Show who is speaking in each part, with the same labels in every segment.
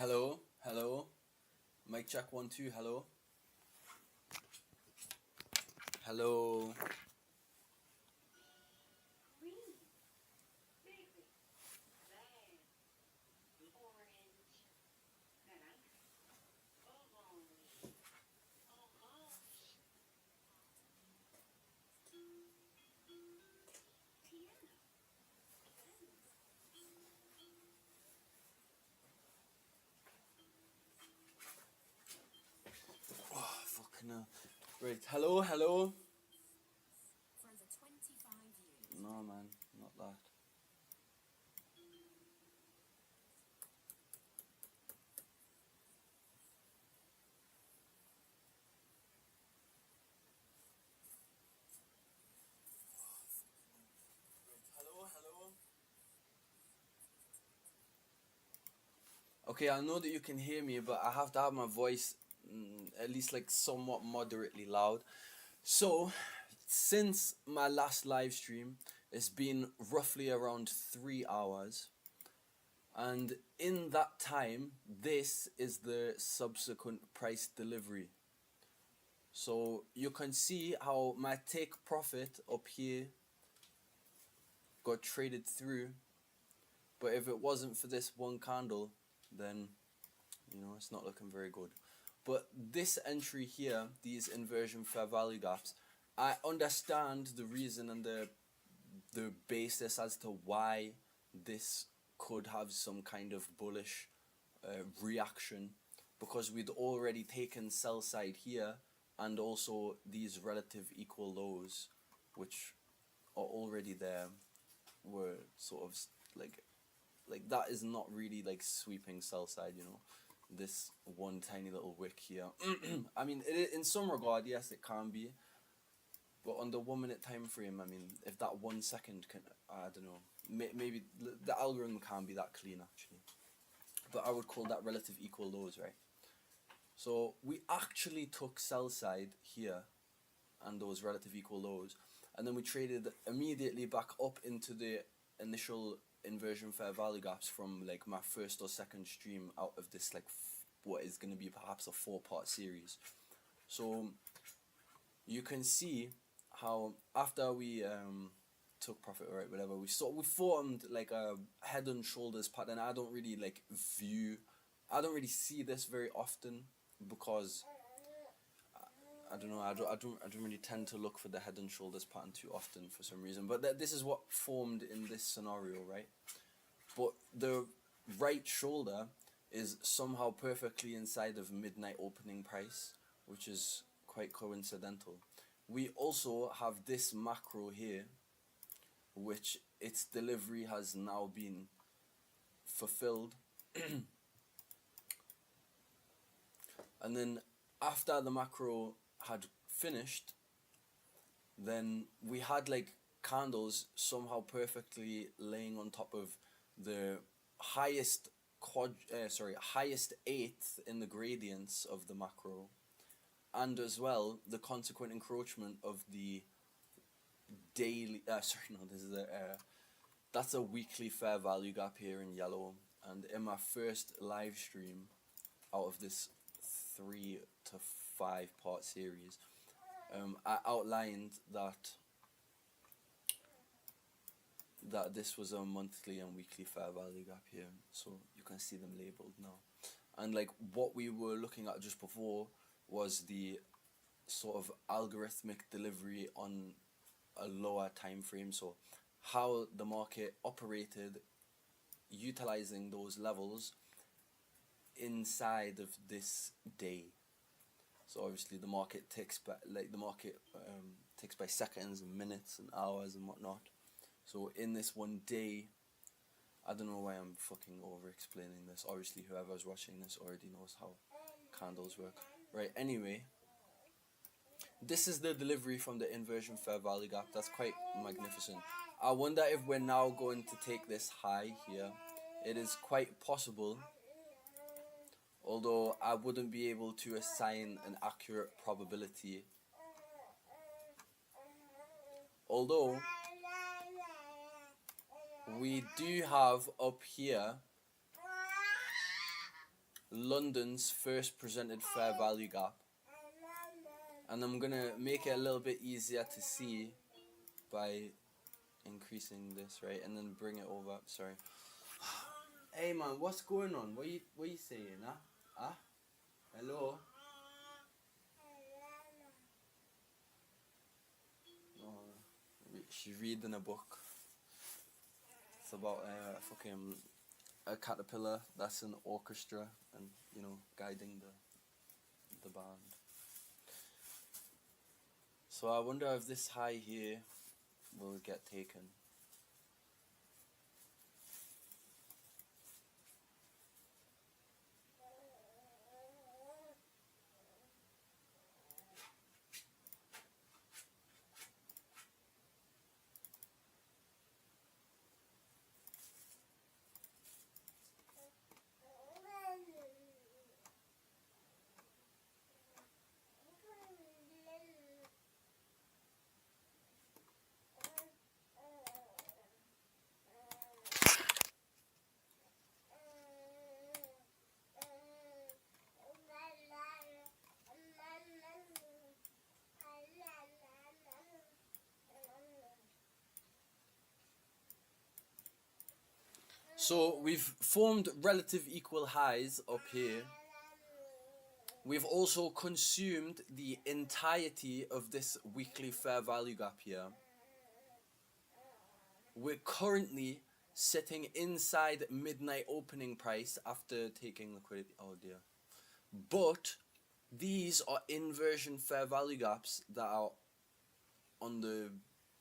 Speaker 1: Hello, hello. Mic check 1 2. Hello, hello. Oh, fucking hell. Right. Hello, hello. No, man, not that. Hello, hello. Okay, I know that you can hear me, but I have to have my voice at least like somewhat moderately loud. So, since my last live stream, it's been roughly around 3 hours. And in that time, this is the subsequent price delivery. So you can see how my take profit up here got traded through, but if it wasn't for this one candle, then it's not looking very good. But this entry here, these inversion fair value gaps, I understand the reason and the basis as to why this could have some kind of bullish reaction, because we'd already taken sell side here and also these relative equal lows, which are already there, were sort of like that is not really like sweeping sell side, this one tiny little wick here. I mean, in some regard, yes, it can be, but on the 1 minute time frame, I mean, if that 1 second can, I don't know, maybe the algorithm can be that clean actually, but I would call that relative equal lows, right? So we actually took sell side here and those relative equal lows, and then we traded immediately back up into the initial inversion fair value gaps from like my first or second stream out of this like what is going to be perhaps a 4-part series. So you can see how after we took profit, right, whatever, we formed like a head and shoulders pattern. I don't really see this very often because I don't know. I don't really tend to look for the head and shoulders pattern too often for some reason. But this is what formed in this scenario, right? But the right shoulder is somehow perfectly inside of midnight opening price, which is quite coincidental. We also have this macro here, which its delivery has now been fulfilled. And then after the macro had finished, then we had like candles somehow perfectly laying on top of the highest eighth in the gradients of the macro, and as well the consequent encroachment of the daily that's a weekly fair value gap here in yellow. And in my first live stream out of this 3 to 5 part series, I outlined that this was a monthly and weekly fair value gap here, so you can see them labeled now. And like what we were looking at just before was the sort of algorithmic delivery on a lower time frame, so how the market operated utilizing those levels inside of this day. So obviously the market ticks by seconds and minutes and hours and whatnot. So in this one day, I don't know why I'm fucking over explaining this. Obviously whoever's watching this already knows how candles work. Right, anyway, this is the delivery from the inversion fair value gap. That's quite magnificent. I wonder if we're now going to take this high here. It is quite possible, although I wouldn't be able to assign an accurate probability. Although we do have up here London's first presented fair value gap, and I'm gonna make it a little bit easier to see by increasing this, right, and then bring it over. Sorry. Hey man, what's going on? What you saying, huh? Huh? Hello? Oh, she's reading a book. It's about fucking a caterpillar that's an orchestra and guiding the band. So I wonder if this high here will get taken. So we've formed relative equal highs up here. We've also consumed the entirety of this weekly fair value gap here. We're currently sitting inside midnight opening price after taking liquidity. Oh dear. But these are inversion fair value gaps that are on the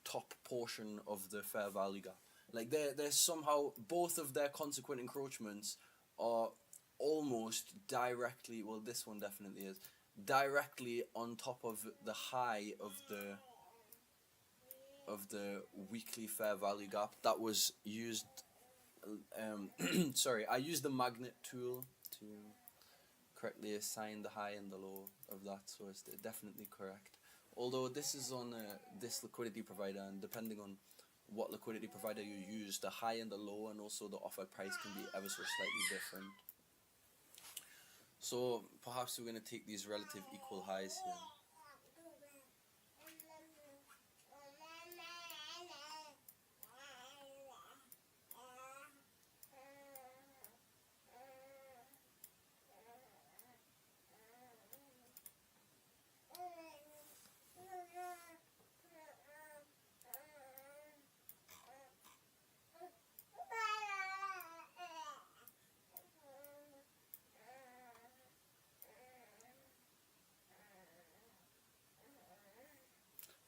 Speaker 1: top portion of the fair value gap. Like they're somehow, both of their consequent encroachments are almost directly, well this one definitely is, directly on top of the high of the weekly fair value gap that was used. Sorry, I used the magnet tool to correctly assign the high and the low of that, so it's definitely correct. Although this is on this liquidity provider, and depending on what liquidity provider you use, the high and the low and also the offered price can be ever so slightly different. So perhaps we're going to take these relative equal highs here.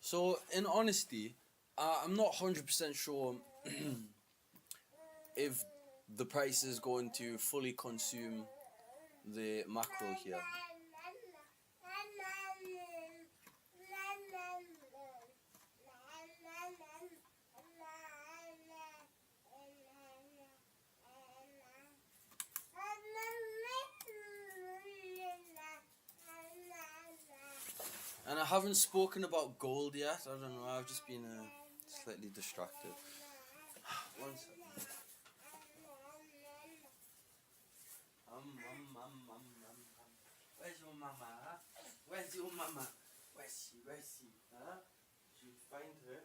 Speaker 1: So, in honesty, I'm not 100% sure if the price is going to fully consume the macro here. And I haven't spoken about gold yet. I don't know, I've just been slightly distracted. One second. Where's your mama? Huh? Where's your mama? Where's she? Huh? Did you find her?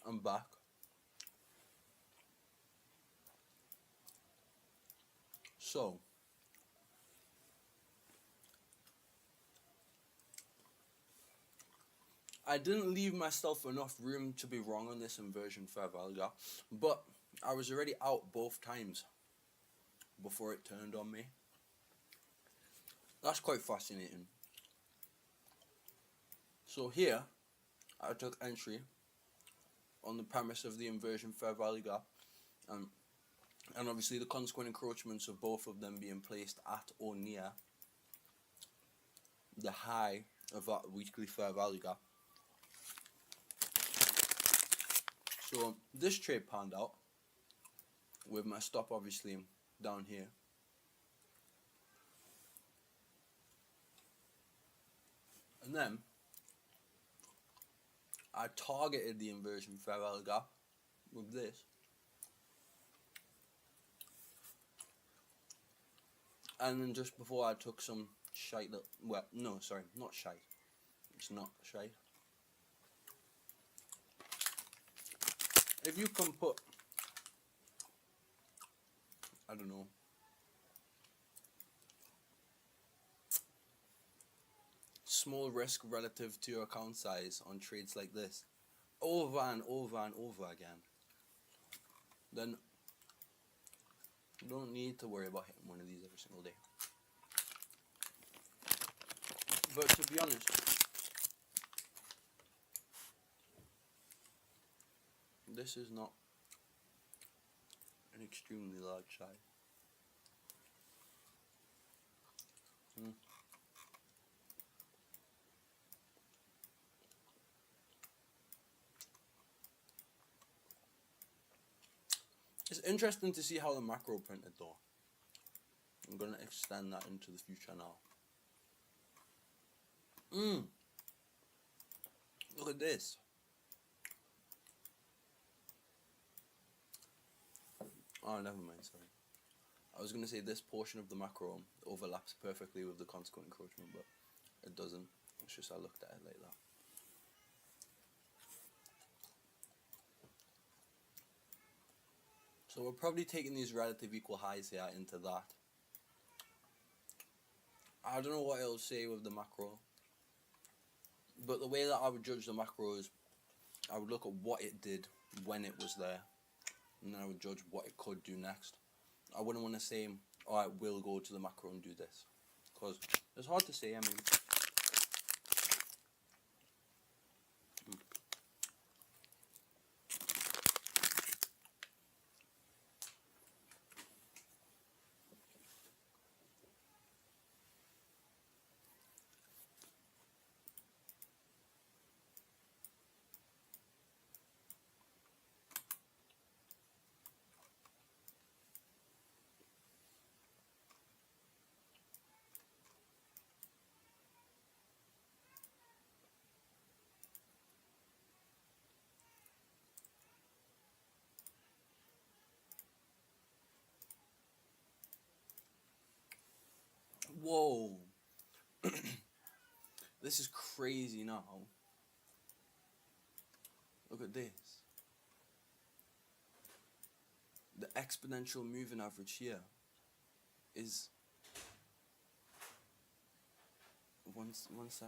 Speaker 1: I'm back. So, I didn't leave myself enough room to be wrong on this inversion Favalga, but I was already out both times before it turned on me. That's quite fascinating. So here, I took entry on the premise of the inversion Favalga, and obviously the consequent encroachments of both of them being placed at or near the high of that weekly fair value gap. So this trade panned out with my stop obviously down here. And then I targeted the inversion fair value gap with this. And then just before I took some shite that, well, no, sorry, not shite. It's not shite. If you can put, I don't know, small risk relative to your account size on trades like this, over and over and over again, then you don't need to worry about hitting one of these every single day. But to be honest, this is not an extremely large size. It's interesting to see how the macro printed though. I'm going to extend that into the future now. Look at this. Oh, never mind, sorry. I was going to say this portion of the macro overlaps perfectly with the consequent encroachment, but it doesn't. It's just I looked at it like that. So we're probably taking these relative equal highs here into that. I don't know what it'll say with the macro, but the way that I would judge the macro is I would look at what it did when it was there, and then I would judge what it could do next. I wouldn't want to say, alright, we'll go to the macro and do this, because it's hard to say. I mean, whoa, this is crazy now. Look at this. The exponential moving average here is one sec.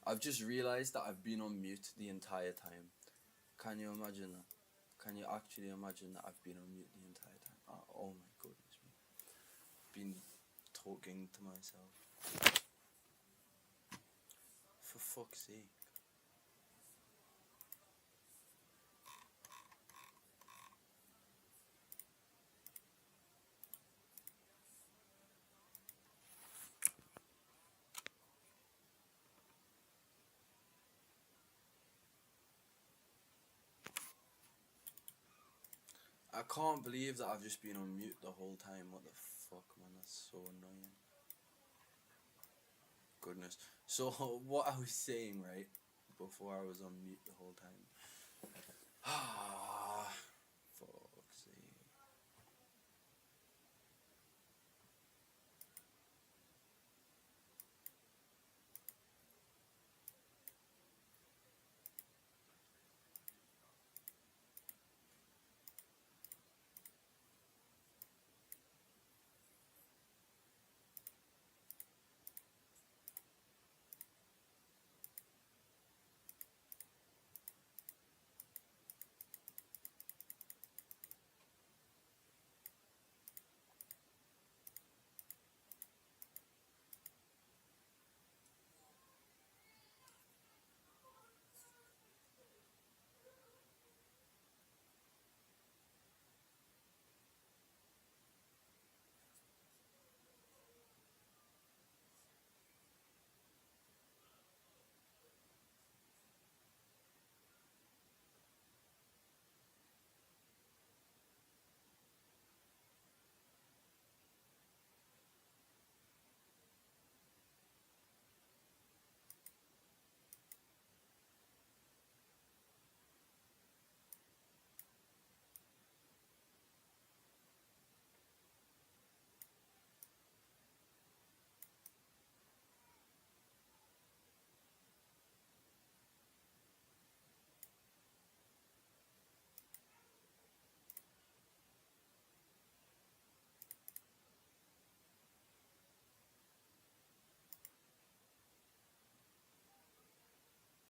Speaker 1: I've just realized that I've been on mute the entire time. Can you imagine that? Can you actually imagine that I've been on mute the entire time? Oh my goodness me. Been talking to myself. For fuck's sake. I can't believe that I've just been on mute the whole time. What the fuck, man? That's so annoying. Goodness. So, what I was saying, right, before I was on mute the whole time. Fuck.